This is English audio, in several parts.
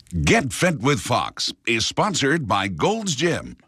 Get Fit with Fox is sponsored by Gold's Gym.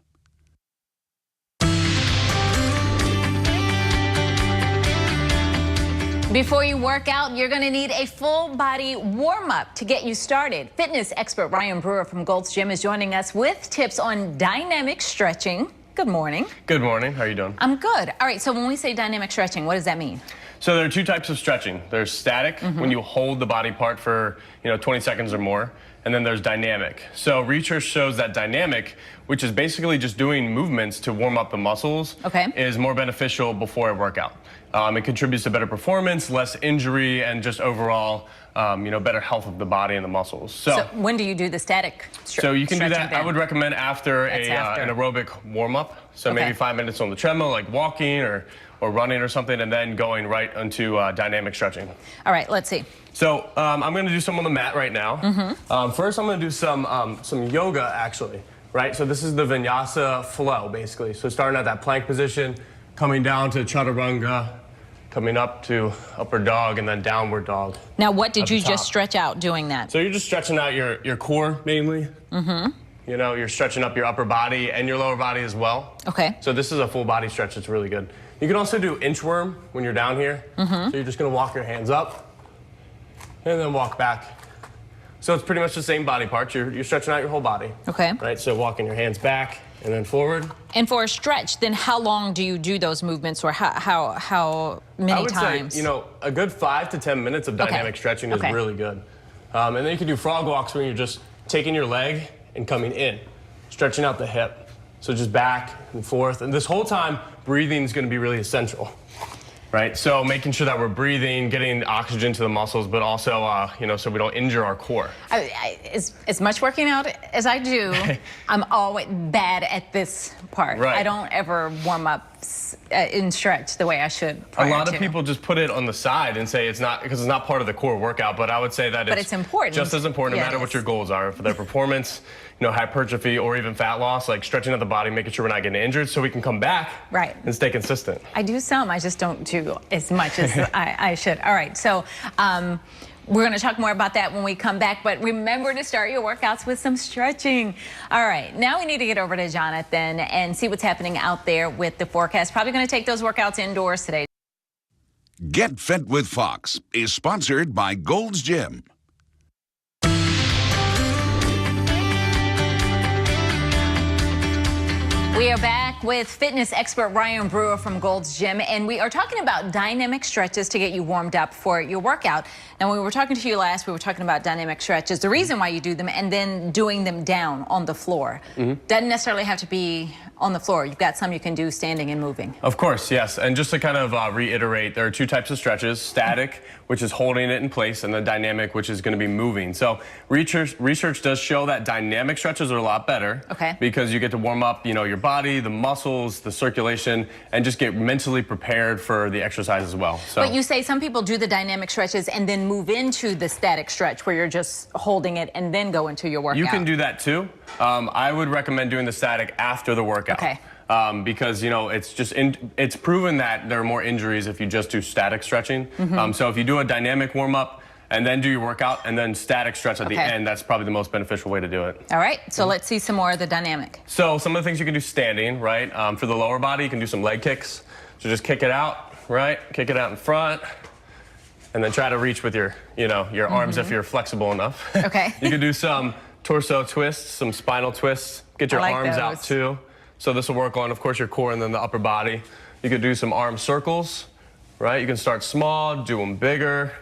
Before you work out, you're going to need a full body warm-up to get you started. Fitness expert Ryan Brewer from Gold's Gym is joining us with tips on dynamic stretching. Good morning. Good morning. How are you doing? I'm good. All right, so when we say dynamic stretching, what does that mean? So there are two types of stretching. There's static, when you hold the body part for 20 seconds or more, and then there's dynamic. So research shows that dynamic, which is basically just doing movements to warm up the muscles, is more beneficial before a workout. It contributes to better performance, less injury, and just overall, better health of the body and the muscles. So when do you do the static So you can do that. Then? I would recommend after an aerobic warm-up. So maybe 5 minutes on the treadmill, like walking or running or something, and then going right into dynamic stretching. All right, let's see. So I'm going to do some on the mat right now. First, I'm going to do some yoga, actually. Right. So this is the vinyasa flow, basically. So starting at that plank position, coming down to chaturanga, coming up to upper dog, and then downward dog. Now, what did you just stretch out doing that? So you're just stretching out your core mainly. You're stretching up your upper body and your lower body as well. Okay. So this is a full body stretch. It's really good. You can also do inchworm when you're down here. So you're just going to walk your hands up and then walk back. So it's pretty much the same body parts. You're stretching out your whole body. Okay. Right. So walking your hands back and then forward. And for a stretch, then how long do you do those movements, or how many times? I would say, a good 5 to 10 minutes of dynamic stretching is really good. And then you can do frog walks when you're just taking your leg and coming in, stretching out the hip. So just back and forth. And this whole time, breathing is going to be really essential. Right, so making sure that we're breathing, getting oxygen to the muscles, but also, so we don't injure our core. As much working out as I do, I'm always bad at this part. Right. I don't ever warm up and stretch the way I should. A lot of people just put it on the side and say it's not, because it's not part of the core workout, but I would say that it's important. Just as important, no matter what your goals are, for their performance, hypertrophy, or even fat loss, like stretching out the body, making sure we're not getting injured so we can come back and stay consistent. I do some, I just don't do as much as I should. All right, so we're going to talk more about that when we come back, but remember to start your workouts with some stretching. All right, now we need to get over to Jonathan and see what's happening out there with the forecast. Probably going to take those workouts indoors today. Get Fit with Fox is sponsored by Gold's Gym. We are back with fitness expert Ryan Brewer from Gold's Gym, and we are talking about dynamic stretches to get you warmed up for your workout. Now, when we were talking to you last, we were talking about dynamic stretches, the reason why you do them, and then doing them down on the floor. Doesn't necessarily have to be on the floor. You've got some you can do standing and moving. Of course, yes. And just to kind of reiterate, there are two types of stretches: static, which is holding it in place, and the dynamic, which is going to be moving. So research does show that dynamic stretches are a lot better because you get to warm up, your body, the muscles, the circulation, and just get mentally prepared for the exercise as well. So, but you say some people do the dynamic stretches and then move into the static stretch where you're just holding it and then go into your workout. You can do that too. I would recommend doing the static after the workout. Because it's proven that there are more injuries if you just do static stretching. So if you do a dynamic warm-up and then do your workout and then static stretch at the end, that's probably the most beneficial way to do it. All right, so let's see some more of the dynamic. So some of the things you can do standing, right? For the lower body, you can do some leg kicks. So just kick it out, right? Kick it out in front, and then try to reach with your arms if you're flexible enough. You can do some torso twists, some spinal twists. Get your arms out too. So this will work on, of course, your core and then the upper body. You could do some arm circles, right? You can start small, do them bigger.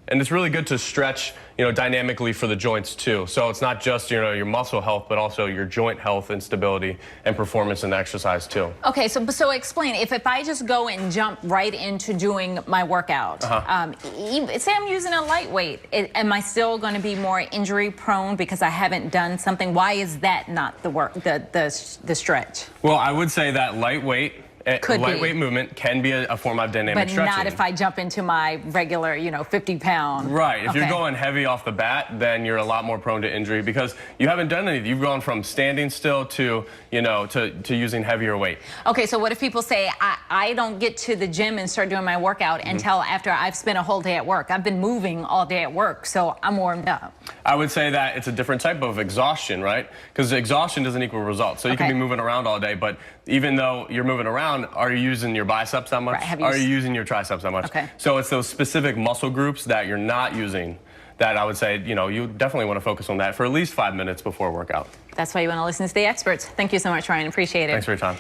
And it's really good to stretch, dynamically for the joints too. So it's not just, your muscle health, but also your joint health and stability and performance in the exercise too. Okay, so explain, if I just go and jump right into doing my workout, say I'm using a lightweight, am I still going to be more injury prone because I haven't done something? Why is that not the stretch? Well, I would say that lightweight Could be. Lightweight movement can be a form of dynamic But stretching. not if I jump into my regular, 50-pound. Right. If you're Okay. going heavy off the bat, then you're a lot more prone to injury because you haven't done anything. You've gone from standing still to, to using heavier weight. Okay, so what if people say, I don't get to the gym and start doing my workout until after I've spent a whole day at work. I've been moving all day at work, so I'm warmed up. I would say that it's a different type of exhaustion, right? Because exhaustion doesn't equal results. So you can Okay. be moving around all day, but even though you're moving around, are you using your biceps that much? Right, have you Are you using your triceps that much? Okay. So it's those specific muscle groups that you're not using that I would say, you definitely want to focus on that for at least 5 minutes before a workout. That's why you want to listen to the experts. Thank you so much, Ryan. Appreciate it. Thanks for your time.